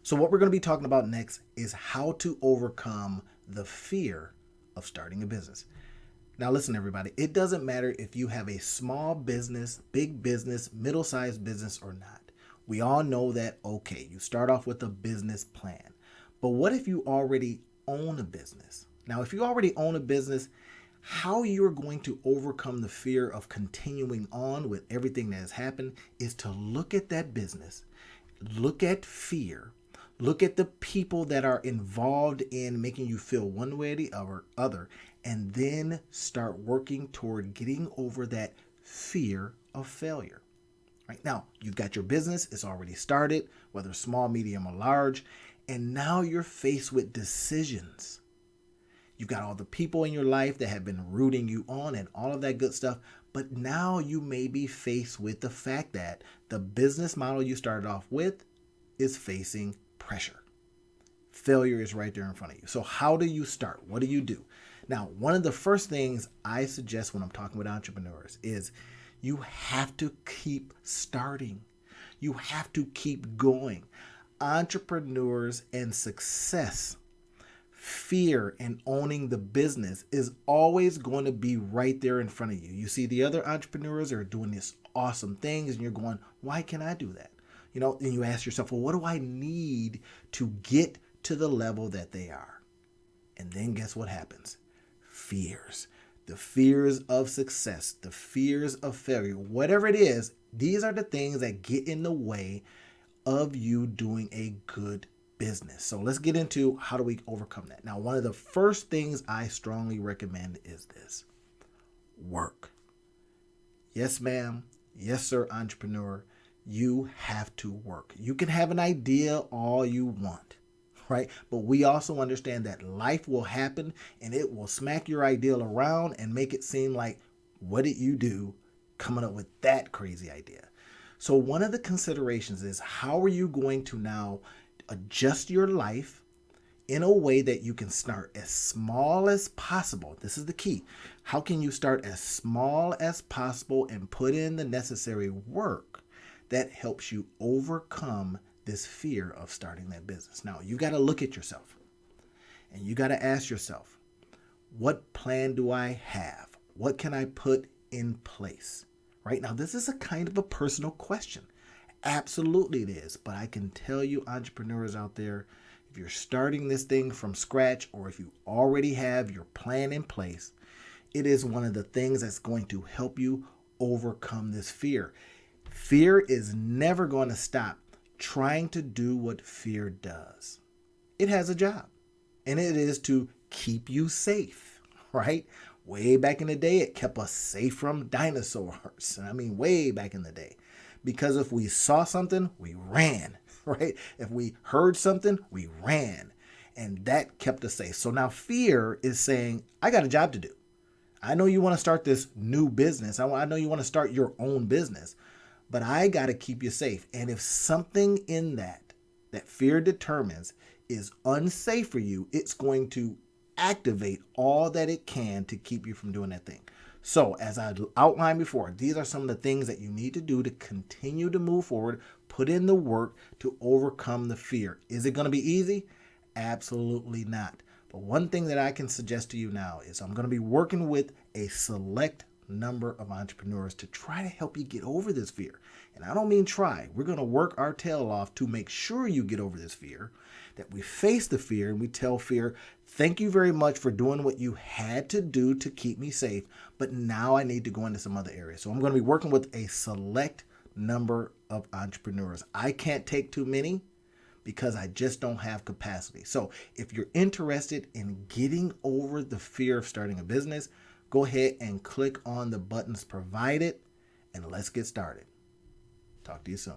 So, what we're going to be talking about next is how to overcome the fear of starting a business. Now, listen, everybody, it doesn't matter if you have a small business, big business, middle sized business, or not. We all know that, okay, you start off with a business plan. But what if you already own a business? Now, if you already own a business, how you're going to overcome the fear of continuing on with everything that has happened is to look at that business, look at fear, look at the people that are involved in making you feel one way or the other, and then start working toward getting over that fear of failure. Right now, you've got your business, it's already started, whether small, medium, or large, and now you're faced with decisions. You've got all the people in your life that have been rooting you on and all of that good stuff. But now you may be faced with the fact that the business model you started off with is facing pressure. Failure is right there in front of you. So, how do you start? What do you do? Now, one of the first things I suggest when I'm talking with entrepreneurs is you have to keep starting. You have to keep going. Entrepreneurs and success, fear and owning the business is always going to be right there in front of you. You see the other entrepreneurs are doing these awesome things and you're going, why can't I do that? And you ask yourself, well, what do I need to get to the level that they are? And then guess what happens? Fears. The fears of success, the fears of failure, whatever it is, these are the things that get in the way of you doing a good business. So let's get into how do we overcome that. Now, one of the first things I strongly recommend is this: work. Yes, ma'am. Yes, sir, entrepreneur. You have to work. You can have an idea all you want, right? But we also understand that life will happen and it will smack your ideal around and make it seem like, what did you do coming up with that crazy idea? So one of the considerations is, how are you going to now adjust your life in a way that you can start as small as possible? This is the key. How can you start as small as possible and put in the necessary work that helps you overcome this fear of starting that business? Now, you got to look at yourself and you got to ask yourself, what plan do I have? What can I put in place? Right now, this is a kind of a personal question. Absolutely it is. But I can tell you, entrepreneurs out there, if you're starting this thing from scratch or if you already have your plan in place, it is one of the things that's going to help you overcome this fear. Fear is never going to stop trying to do what fear does. It has a job, and it is to keep you safe, right? Way back in the day, it kept us safe from dinosaurs. I mean, way back in the day. Because if we saw something, we ran, right? If we heard something, we ran. And that kept us safe. So now fear is saying, I got a job to do. I know you want to start this new business. I know you want to start your own business, but I got to keep you safe. And if something in that fear determines is unsafe for you, it's going to activate all that it can to keep you from doing that thing. So, as I outlined before, these are some of the things that you need to do to continue to move forward, put in the work to overcome the fear. Is it going to be easy? Absolutely not. But one thing that I can suggest to you now is I'm going to be working with a select number of entrepreneurs to try to help you get over this fear. And I don't mean try. We're going to work our tail off to make sure you get over this fear, that we face the fear and we tell fear, thank you very much for doing what you had to do to keep me safe, but now I need to go into some other areas. So I'm going to be working with a select number of entrepreneurs. I can't take too many because I just don't have capacity. So if you're interested in getting over the fear of starting a business, go ahead and click on the buttons provided and let's get started. Talk to you soon.